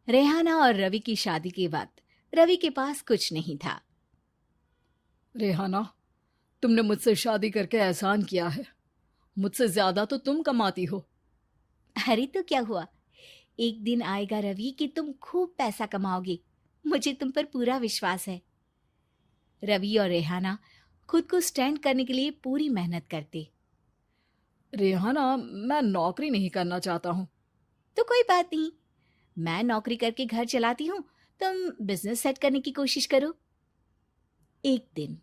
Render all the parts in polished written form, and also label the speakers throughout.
Speaker 1: रेहाना और रवि की शादी के वक्त रवि के पास कुछ नहीं था।
Speaker 2: रेहाना, तुमने मुझसे शादी करके एहसान किया है। मुझसे ज्यादा तो तुम कमाती हो।
Speaker 1: अरे तो क्या हुआ, एक दिन आएगा रवि कि तुम खूब पैसा कमाओगे। मुझे तुम पर पूरा विश्वास है। रवि और रेहाना खुद को स्टैंड करने के लिए पूरी मेहनत करते।
Speaker 2: रेहाना, मैं नौकरी नहीं करना चाहता हूँ।
Speaker 1: तो कोई बात नहीं, मैं नौकरी करके घर चलाती हूँ, तुम बिजनेस सेट करने की कोशिश करो। एक दिन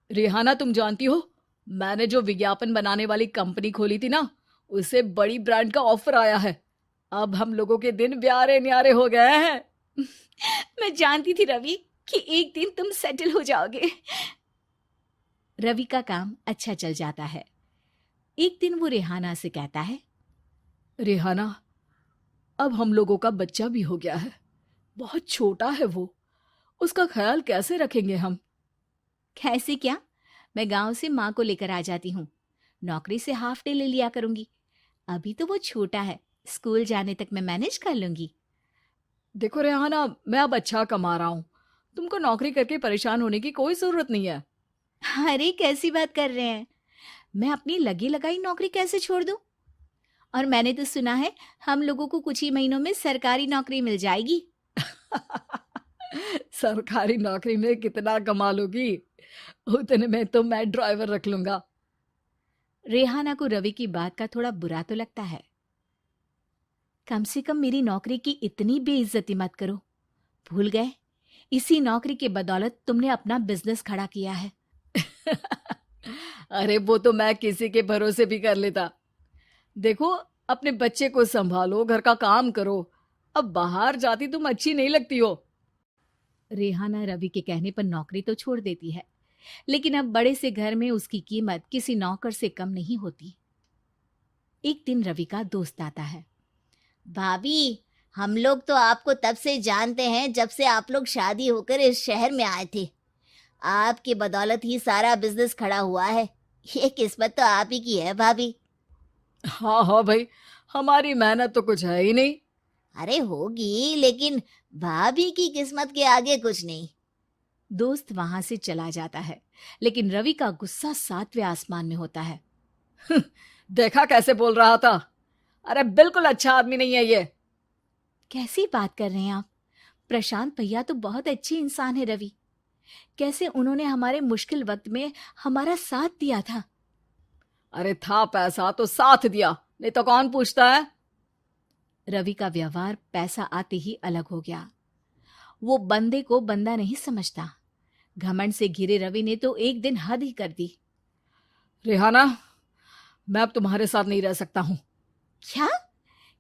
Speaker 2: रेहाना, तुम जानती हो, मैंने जो विज्ञापन बनाने वाली कंपनी खोली थी ना, उसे बड़ी ब्रांड का ऑफर आया है। अब हम लोगों के दिन ब्यारे न्यारे हो गए हैं।
Speaker 1: मैं जानती थी रवि कि एक दिन तुम सेटल हो जाओगे। रवि का काम अच्छा चल जाता है। एक दिन वो रेहाना से कहता है,
Speaker 2: रेहाना, अब हम लोगों का बच्चा भी हो गया है। बहुत छोटा है वो। उसका ख्याल कैसे रखेंगे हम?
Speaker 1: कैसे क्या, मैं गांव से माँ को लेकर आ जाती हूँ। नौकरी से हाफ डे ले लिया करूंगी। अभी तो वो छोटा है, स्कूल जाने तक मैं मैनेज कर लूंगी।
Speaker 2: देखो रेहाना, मैं अब अच्छा कमा रहा हूँ। तुमको नौकरी करके परेशान होने की कोई जरूरत नहीं है।
Speaker 1: अरे कैसी बात कर रहे हैं, मैं अपनी लगी लगाई नौकरी कैसे छोड़ दूं? और मैंने तो सुना है हम लोगों को कुछ ही महीनों में सरकारी नौकरी मिल जाएगी।
Speaker 2: सरकारी नौकरी में कितना कमा लोगी? उतने में तो मैं ड्राइवर रख लूंगा।
Speaker 1: रेहाना को रवि की बात का थोड़ा बुरा तो लगता है। कम से कम मेरी नौकरी की इतनी बेइज्जती मत करो। भूल गए, इसी नौकरी के बदौलत तुमने अपना बिजनेस खड़ा किया है।
Speaker 2: अरे वो तो मैं किसी के भरोसे भी कर लेता। देखो, अपने बच्चे को संभालो, घर का काम करो। अब बाहर जाती तुम अच्छी नहीं लगती हो।
Speaker 1: रेहाना रवि के कहने पर नौकरी तो छोड़ देती है, लेकिन अब बड़े से घर में उसकी कीमत किसी नौकर से कम नहीं होती। एक दिन रवि का दोस्त आता है। भाभी, हम लोग तो आपको तब से जानते हैं जब से आप लोग शादी होकर इस शहर में आए थे। आपकी बदौलत ही सारा बिजनेस खड़ा हुआ है। ये किस्मत तो आप ही की है भाभी।
Speaker 2: हाँ हाँ भाई, हमारी मेहनत तो कुछ है ही नहीं।
Speaker 1: अरे होगी, लेकिन भाभी की किस्मत के आगे कुछ नहीं। दोस्त वहां से चला जाता है, लेकिन रवि का गुस्सा सातवें आसमान में होता है।
Speaker 2: देखा कैसे बोल रहा था? अरे बिल्कुल अच्छा आदमी नहीं है ये।
Speaker 1: कैसी बात कर रहे हैं आप? प्रशांत भैया तो बहुत अच्छे इंसान है रवि। कैसे उन्होंने हमारे मुश्किल वक्त में हमारा साथ दिया था।
Speaker 2: अरे था पैसा तो साथ दिया, नहीं तो कौन पूछता है?
Speaker 1: रवि का व्यवहार पैसा आते ही अलग हो गया। वो बंदे को बंदा नहीं समझता। घमंड से घिरे रवि ने तो एक दिन हद ही कर दी।
Speaker 2: रेहाना, मैं अब तुम्हारे साथ नहीं रह सकता हूँ।
Speaker 1: क्या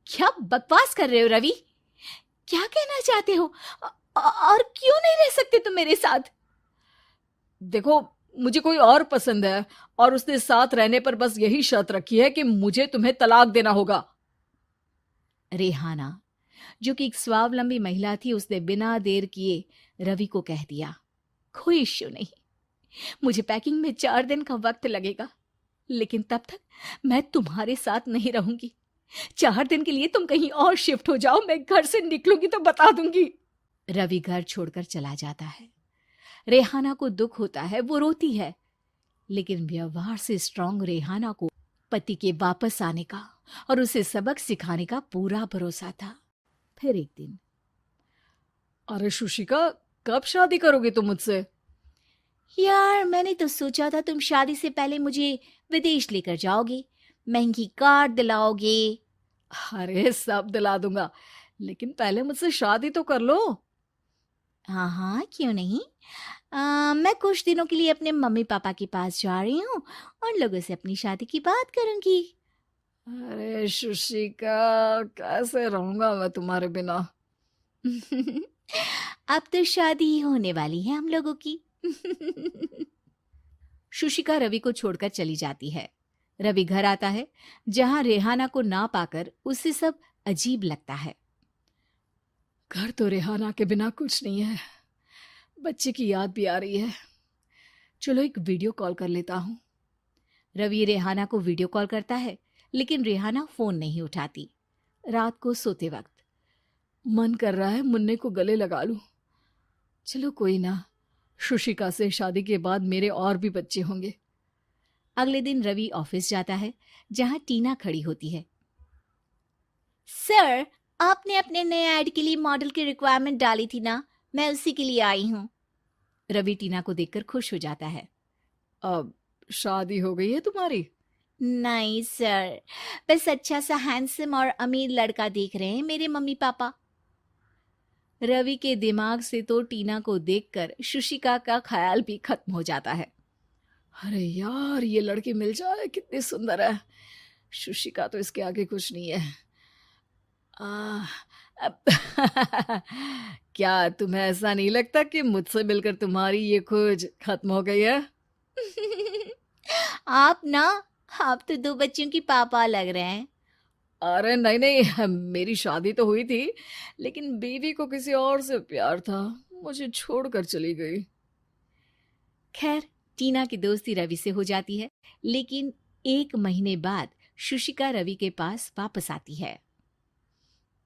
Speaker 1: क्या बकवास कर रहे हो रवि? क्या कहना चाहते हो? और क्यों नहीं रह सकते तुम मेरे साथ?
Speaker 2: देखो, मुझे कोई और पसंद है, और उसने साथ रहने पर बस यही शर्त रखी है कि मुझे तुम्हें तलाक देना होगा।
Speaker 1: रेहाना, जो कि एक स्वावलंबी महिला थी, उसने बिना देर किए रवि को कह दिया, कोई इश्यू नहीं, मुझे पैकिंग में 4 दिन का वक्त लगेगा, लेकिन तब तक मैं तुम्हारे साथ नहीं रहूंगी। 4 दिन के लिए तुम कहीं और शिफ्ट हो जाओ, मैं घर से निकलूंगी तो बता दूंगी। रवि घर छोड़कर चला जाता है। रेहाना को दुख होता है, वो रोती है, लेकिन व्यवहार से स्ट्रांग रेहाना को पति के वापस आने का और उसे सबक सिखाने का पूरा भरोसा था। फिर एक दिन,
Speaker 2: अरे शुशिका, कब शादी करोगे तुम मुझसे?
Speaker 1: यार मैंने तो सोचा था तुम शादी से पहले मुझे विदेश लेकर जाओगे, महंगी कार दिलाओगे।
Speaker 2: अरे सब दिला दूंगा, लेकिन पहले मुझसे शादी तो कर लो।
Speaker 1: हाँ हाँ, क्यों नहीं। मैं कुछ दिनों के लिए अपने मम्मी पापा के पास जा रही हूँ और लोगों से अपनी शादी की बात करूंगी।
Speaker 2: अरे शुशिका, कैसे रहूंगा मैं तुम्हारे बिना?
Speaker 1: अब तो शादी ही होने वाली है हम लोगों की। शुशिका रवि को छोड़कर चली जाती है। रवि घर आता है, जहां रेहाना को ना पाकर उसे सब अजीब लगता है।
Speaker 2: घर तो रेहाना के बिना कुछ नहीं है। बच्चे की याद भी आ रही है। चलो एक वीडियो कॉल कर लेता हूँ।
Speaker 1: रवि रेहाना को वीडियो कॉल करता है, लेकिन रेहाना फोन नहीं उठाती। रात को सोते वक्त
Speaker 2: मन कर रहा है मुन्ने को गले लगा लूं। चलो कोई ना, शुशिका से शादी के बाद मेरे और भी बच्चे होंगे।
Speaker 1: अगले दिन रवि ऑफिस जाता है, जहां टीना खड़ी होती है। सर, आपने अपने नए ऐड के लिए मॉडल की रिक्वायरमेंट डाली थी ना, मैं उसी के लिए आई हूँ। रवि टीना को देखकर खुश हो जाता है।
Speaker 2: अब शादी हो गई है तुम्हारी?
Speaker 1: नहीं सर, बस अच्छा सा हैंडसम और अमीर लड़का देख रहे हैं मेरे मम्मी पापा। रवि के दिमाग से तो टीना को देखकर शुशिका का ख्याल भी खत्म हो जाता है।
Speaker 2: अरे यार, ये लड़की मिल जाए, कितनी सुंदर है। शुशिका तो इसके आगे कुछ नहीं है। अब क्या तुम्हें ऐसा नहीं लगता कि मुझसे मिलकर तुम्हारी ये खोज खत्म हो गई है?
Speaker 1: आप तो 2 बच्चों की पापा लग रहे हैं।
Speaker 2: अरे नहीं नहीं, मेरी शादी तो हुई थी, लेकिन बीवी को किसी और से प्यार था, मुझे छोड़कर चली गई।
Speaker 1: खैर, टीना की दोस्ती रवि से हो जाती है, लेकिन 1 महीने बाद शुशिका रवि के पास वापस आती है।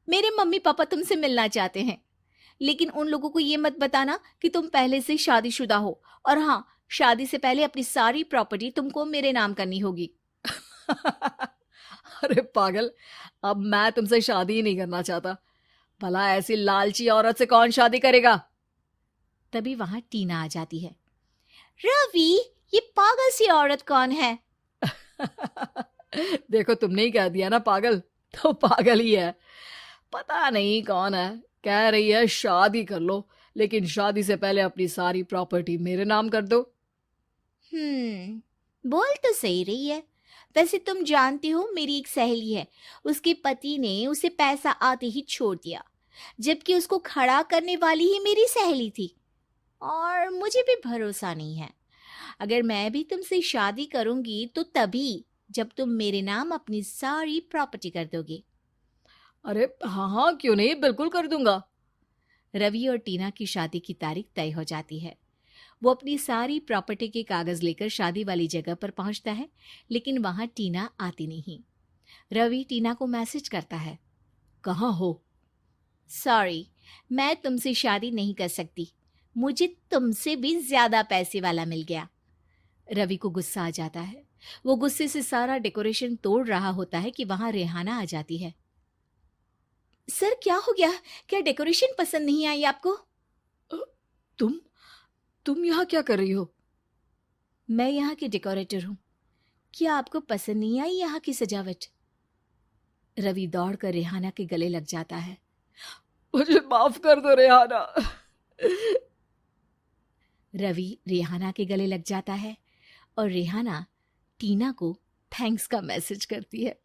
Speaker 1: मेरे मम्मी पापा तुमसे मिलना चाहते हैं, लेकिन उन लोगों को ये मत बताना कि तुम पहले से शादीशुदा हो, और हाँ, शादी से पहले अपनी सारी प्रॉपर्टी तुमको मेरे नाम करनी होगी।
Speaker 2: अरे पागल, अब मैं तुमसे शादी ही नहीं करना चाहता। भला ऐसी लालची औरत से कौन शादी करेगा?
Speaker 1: तभी वहां टीना आ जाती है। रवि, ये पागल सी औरत कौन है?
Speaker 2: देखो, तुमने ही कह दिया ना पागल, तो पागल ही है। पता नहीं कौन है, कह रही है शादी कर लो, लेकिन शादी से पहले अपनी सारी प्रॉपर्टी मेरे नाम कर दो।
Speaker 1: बोल तो सही रही है। वैसे तुम जानती हो, मेरी एक सहेली है, उसके पति ने उसे पैसा आते ही छोड़ दिया, जबकि उसको खड़ा करने वाली ही मेरी सहेली थी। और मुझे भी भरोसा नहीं है। अगर मैं भी तुमसे शादी करूंगी तो तभी जब तुम मेरे नाम अपनी सारी प्रॉपर्टी कर दोगे।
Speaker 2: अरे हाँ हाँ, क्यों नहीं, बिल्कुल कर दूंगा।
Speaker 1: रवि और टीना की शादी की तारीख तय हो जाती है। वो अपनी सारी प्रॉपर्टी के कागज लेकर शादी वाली जगह पर पहुंचता है, लेकिन वहां टीना आती नहीं। रवि टीना को मैसेज करता है।
Speaker 2: कहाँ हो?
Speaker 1: सॉरी, मैं तुमसे शादी नहीं कर सकती, मुझे तुमसे भी ज्यादा पैसे वाला मिल गया। रवि को गुस्सा आ जाता है। वो गुस्से से सारा डेकोरेशन तोड़ रहा होता है कि वहां रेहाना आ जाती है। सर, क्या हो गया? क्या डेकोरेशन पसंद नहीं आई आपको?
Speaker 2: अ, तुम यहाँ क्या कर रही हो?
Speaker 1: मैं यहाँ की डेकोरेटर हूँ। क्या आपको पसंद नहीं आई यहाँ की सजावट? रवि दौड़कर रेहाना के गले लग जाता है।
Speaker 2: मुझे माफ कर दो रेहाना।
Speaker 1: रवि रेहाना के गले लग जाता है और रेहाना टीना को थैंक्स का मैसेज करती है।